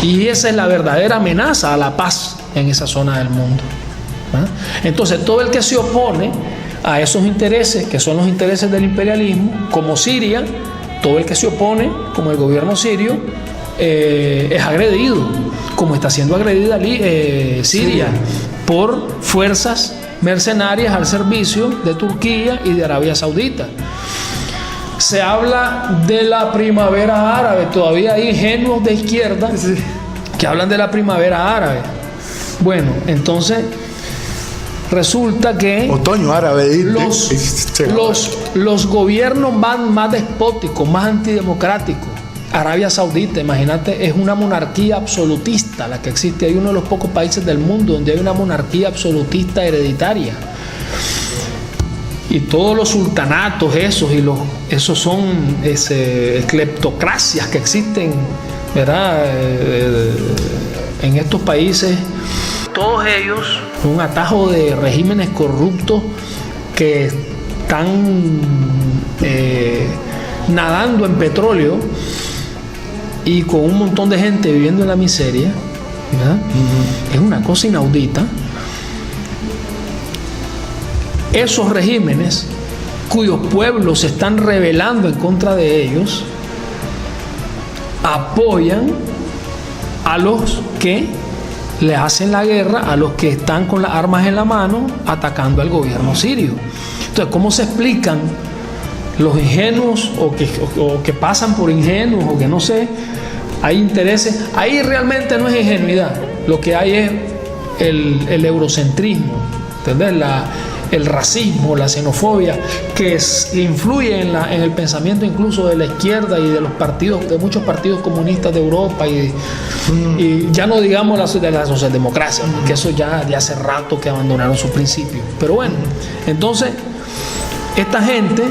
Y esa es la verdadera amenaza a la paz en esa zona del mundo. Entonces, todo el que se opone a esos intereses, que son los intereses del imperialismo, como Siria, todo el que se opone, como el gobierno sirio, es agredido, como está siendo agredida Siria, por fuerzas mercenarias al servicio de Turquía y de Arabia Saudita. Se habla de la primavera árabe, todavía hay ingenuos de izquierda que hablan de la primavera árabe. Bueno, entonces resulta que otoño árabe, los gobiernos van más despóticos, más antidemocráticos. Arabia Saudita, imagínate, es una monarquía absolutista la que existe. Hay uno de los pocos países del mundo donde hay una monarquía absolutista hereditaria. Y todos los sultanatos esos son cleptocracias que existen, ¿verdad? En estos países. Todos ellos son un atajo de regímenes corruptos que están nadando en petróleo y con un montón de gente viviendo en la miseria, ¿verdad? Es una cosa inaudita. Esos regímenes cuyos pueblos se están rebelando en contra de ellos apoyan a los que le hacen la guerra, a los que están con las armas en la mano atacando al gobierno sirio. Entonces, ¿cómo se explican los ingenuos o que pasan por ingenuos o que no sé? Hay intereses. Ahí realmente no es ingenuidad, lo que hay es el eurocentrismo, ¿entendés? El racismo, la xenofobia, que influye en el pensamiento incluso de la izquierda y de los partidos, de muchos partidos comunistas de Europa y ya no digamos de la socialdemocracia, porque eso ya de hace rato que abandonaron sus principios. Pero bueno, entonces esta gente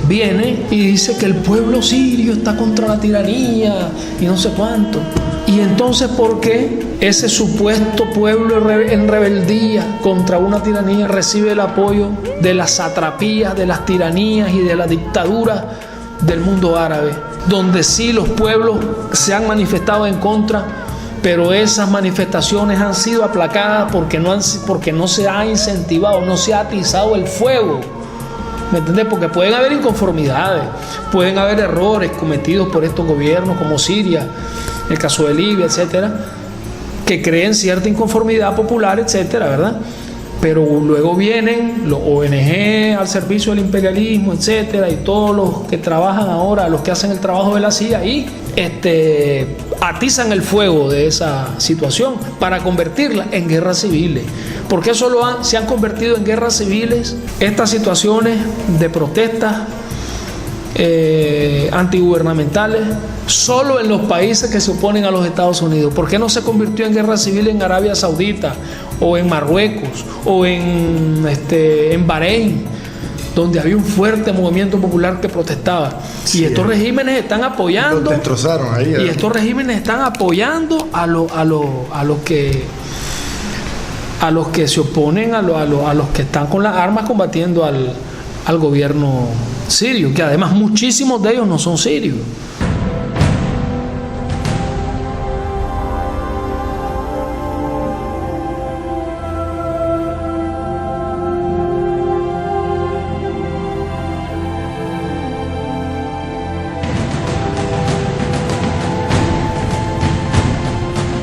viene y dice que el pueblo sirio está contra la tiranía y no sé cuánto. Y entonces, ¿por qué ese supuesto pueblo en rebeldía contra una tiranía recibe el apoyo de las satrapías, de las tiranías y de la dictadura del mundo árabe? Donde sí los pueblos se han manifestado en contra, pero esas manifestaciones han sido aplacadas porque no se ha incentivado, no se ha atizado el fuego. ¿Me entiendes? Porque pueden haber inconformidades, pueden haber errores cometidos por estos gobiernos como Siria, el caso de Libia, etcétera, que creen cierta inconformidad popular, etcétera, ¿verdad? Pero luego vienen los ONG al servicio del imperialismo, etcétera, y todos los que trabajan ahora, los que hacen el trabajo de la CIA, y atizan el fuego de esa situación para convertirla en guerras civiles. Porque se han convertido en guerras civiles estas situaciones de protestas antigubernamentales solo en los países que se oponen a los Estados Unidos. ¿Por qué no se convirtió en guerra civil en Arabia Saudita o en Marruecos o en Bahrein, donde había un fuerte movimiento popular que protestaba? Sí, y estos regímenes están apoyando. Los destrozaron ahí. Y estos regímenes están apoyando a los que se oponen, a los que están con las armas combatiendo al gobierno sirio, que además muchísimos de ellos no son sirios.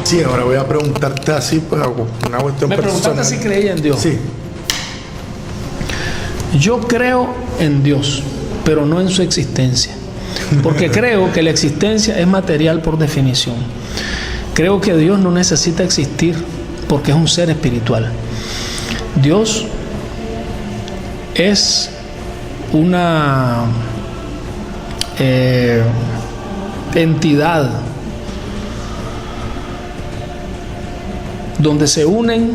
Sí, ahora voy a preguntarte así, pues una cuestión Me preguntaste personal. si creía en Dios. Sí. Yo creo en Dios, pero no en su existencia, porque creo que la existencia es material por definición. Creo que Dios no necesita existir porque es un ser espiritual. Dios es una entidad donde se unen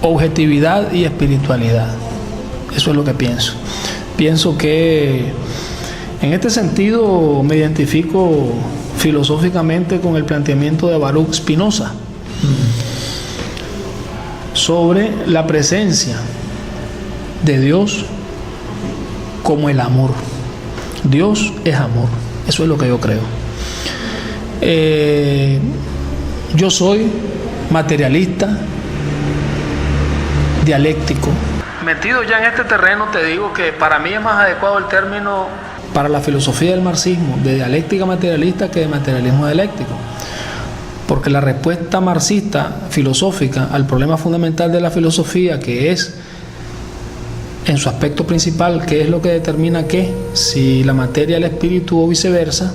objetividad y espiritualidad. Eso es lo que pienso. Pienso que en este sentido me identifico filosóficamente con el planteamiento de Baruch Spinoza sobre la presencia de Dios como el amor. Dios es amor. Eso es lo que yo creo. Yo soy materialista, dialéctico. Metido ya en este terreno, te digo que para mí es más adecuado el término para la filosofía del marxismo de dialéctica materialista que de materialismo dialéctico. Porque la respuesta marxista filosófica al problema fundamental de la filosofía, que es en su aspecto principal, qué es lo que determina qué, si la materia, el espíritu o viceversa,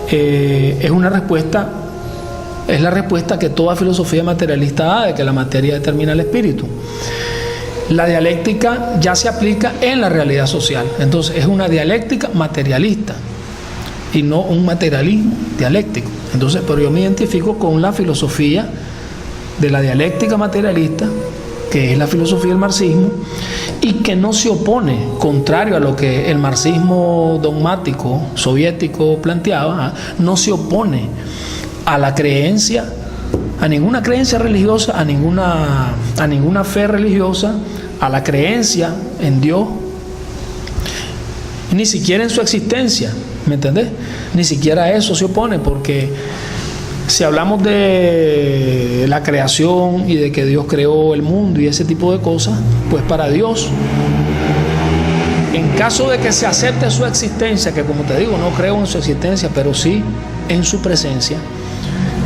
es la respuesta que toda filosofía materialista da, de que la materia determina el espíritu. La dialéctica ya se aplica en la realidad social, entonces es una dialéctica materialista y no un materialismo dialéctico. Entonces, pero yo me identifico con la filosofía de la dialéctica materialista, que es la filosofía del marxismo, y que no se opone, contrario a lo que el marxismo dogmático soviético planteaba, no se opone a la creencia, a ninguna creencia religiosa, a ninguna fe religiosa, a la creencia en Dios, ni siquiera en su existencia, ¿me entendés? Ni siquiera a eso se opone, porque si hablamos de la creación y de que Dios creó el mundo y ese tipo de cosas, pues para Dios, en caso de que se acepte su existencia, que como te digo, no creo en su existencia, pero sí en su presencia,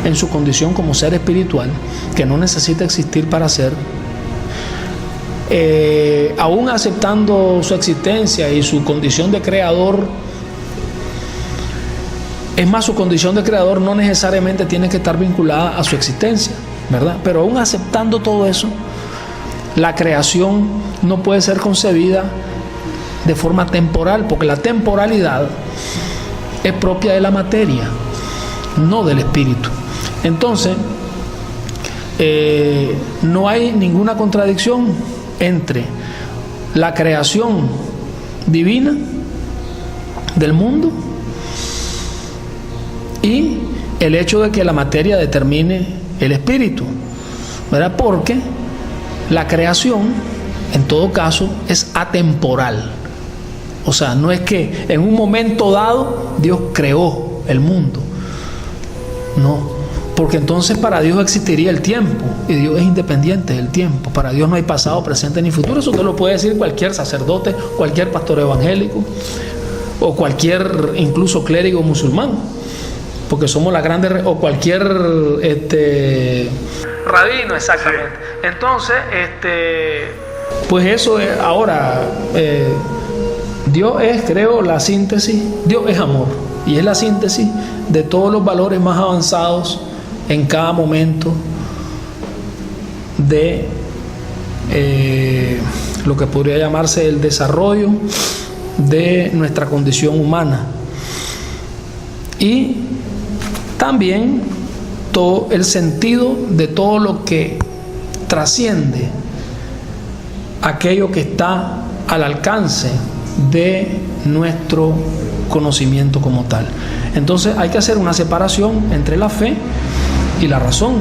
en su condición como ser espiritual, que no necesita existir para ser, aún aceptando su existencia y su condición de creador, es más, su condición de creador no necesariamente tiene que estar vinculada a su existencia, ¿verdad? Pero aún aceptando todo eso, la creación no puede ser concebida de forma temporal, porque la temporalidad es propia de la materia, no del espíritu. Entonces, no hay ninguna contradicción entre la creación divina del mundo y el hecho de que la materia determine el espíritu, ¿verdad? Porque la creación, en todo caso, es atemporal. O sea, no es que en un momento dado Dios creó el mundo. No. Porque entonces para Dios existiría el tiempo y Dios es independiente del tiempo. Para Dios no hay pasado, presente ni futuro. Eso te lo puede decir cualquier sacerdote, cualquier pastor evangélico o cualquier incluso clérigo musulmán, porque somos la grande, o cualquier rabino, exactamente. Entonces, pues eso es ahora. Dios es, creo, la síntesis. Dios es amor y es la síntesis de todos los valores más avanzados en cada momento de lo que podría llamarse el desarrollo de nuestra condición humana, y también todo el sentido de todo lo que trasciende aquello que está al alcance de nuestro conocimiento como tal. Entonces hay que hacer una separación entre la fe y la razón,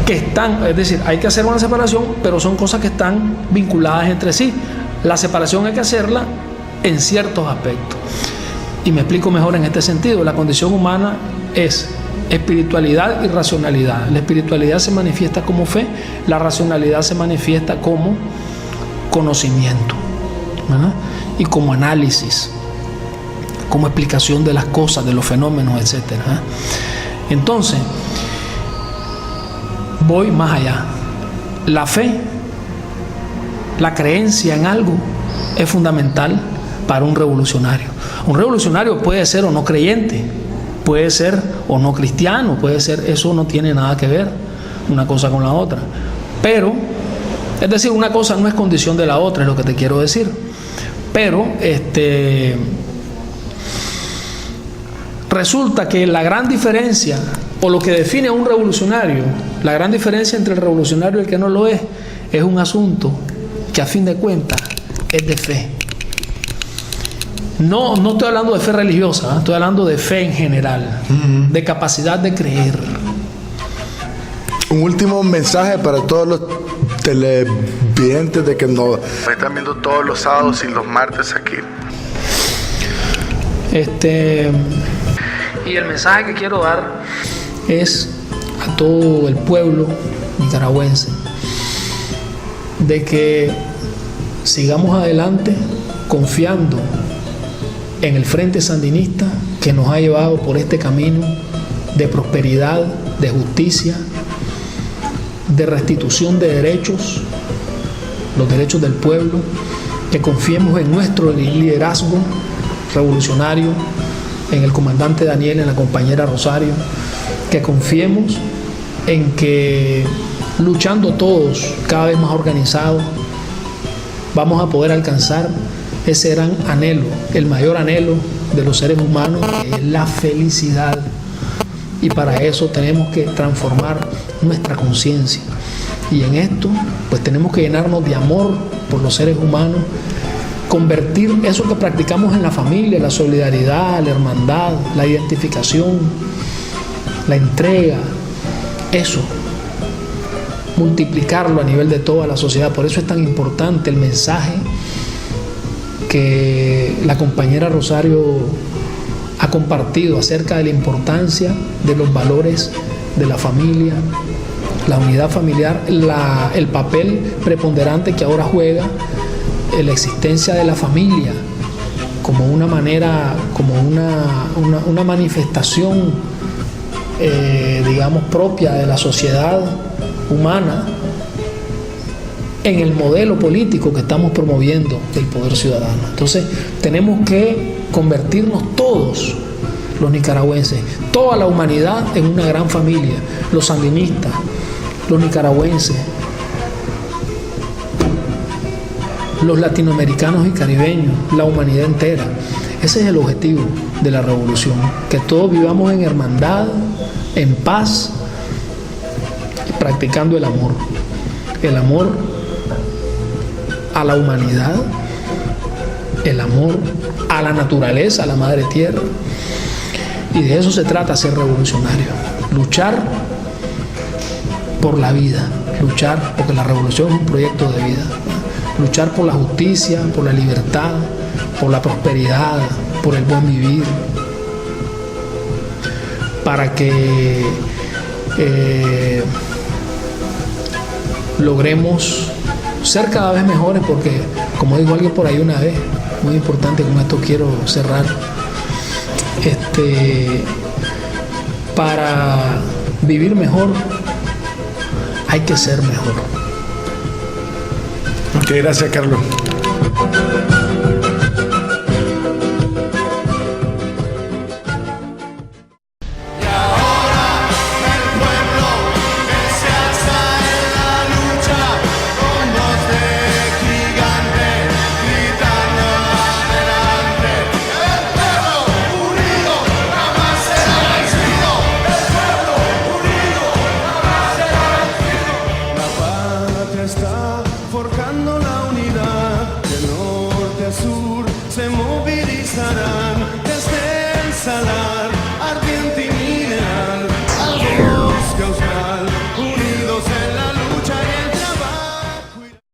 que están, es decir, hay que hacer una separación, pero son cosas que están vinculadas entre sí. La separación hay que hacerla en ciertos aspectos, y me explico mejor en este sentido. La condición humana es espiritualidad y racionalidad. La espiritualidad se manifiesta como fe, la racionalidad se manifiesta como conocimiento, ¿verdad? Y como análisis, como explicación de las cosas, de los fenómenos, etc. Entonces, voy más allá. La fe, la creencia en algo, es fundamental para un revolucionario. Un revolucionario puede ser o no creyente, puede ser o no cristiano, puede ser, eso no tiene nada que ver una cosa con la otra. Pero, es decir, una cosa no es condición de la otra, es lo que te quiero decir. Pero, resulta que la gran diferencia, o lo que define a un revolucionario, la gran diferencia entre el revolucionario y el que no lo es un asunto que a fin de cuentas es de fe. No estoy hablando de fe religiosa, estoy hablando de fe en general, de capacidad de creer. Un último mensaje para todos los televidentes de que nos están viendo todos los sábados y los martes aquí. Y el mensaje que quiero dar es a todo el pueblo nicaragüense de que sigamos adelante confiando en el Frente Sandinista que nos ha llevado por este camino de prosperidad, de justicia, de restitución de derechos, los derechos del pueblo, que confiemos en nuestro liderazgo revolucionario, en el comandante Daniel, en la compañera Rosario, que confiemos en que luchando todos, cada vez más organizados, vamos a poder alcanzar ese gran anhelo, el mayor anhelo de los seres humanos, que es la felicidad. Y para eso tenemos que transformar nuestra conciencia. Y en esto, pues tenemos que llenarnos de amor por los seres humanos, convertir eso que practicamos en la familia, la solidaridad, la hermandad, la identificación, la entrega, eso, multiplicarlo a nivel de toda la sociedad. Por eso es tan importante el mensaje que la compañera Rosario ha compartido acerca de la importancia de los valores de la familia, la unidad familiar, el papel preponderante que ahora juega la existencia de la familia como una manera, como una manifestación, digamos, propia de la sociedad humana en el modelo político que estamos promoviendo del poder ciudadano. Entonces tenemos que convertirnos todos los nicaragüenses, toda la humanidad, en una gran familia, los sandinistas, los nicaragüenses, los latinoamericanos y caribeños, la humanidad entera. Ese es el objetivo de la revolución, que todos vivamos en hermandad, en paz, practicando el amor a la humanidad, el amor a la naturaleza, a la madre tierra. Y de eso se trata ser revolucionario, luchar por la vida, luchar porque la revolución es un proyecto de vida, luchar por la justicia, por la libertad, por la prosperidad, por el buen vivir, para que logremos ser cada vez mejores, porque como dijo alguien por ahí una vez, muy importante, con esto quiero cerrar, para vivir mejor hay que ser mejor. Ok, gracias, Carlos.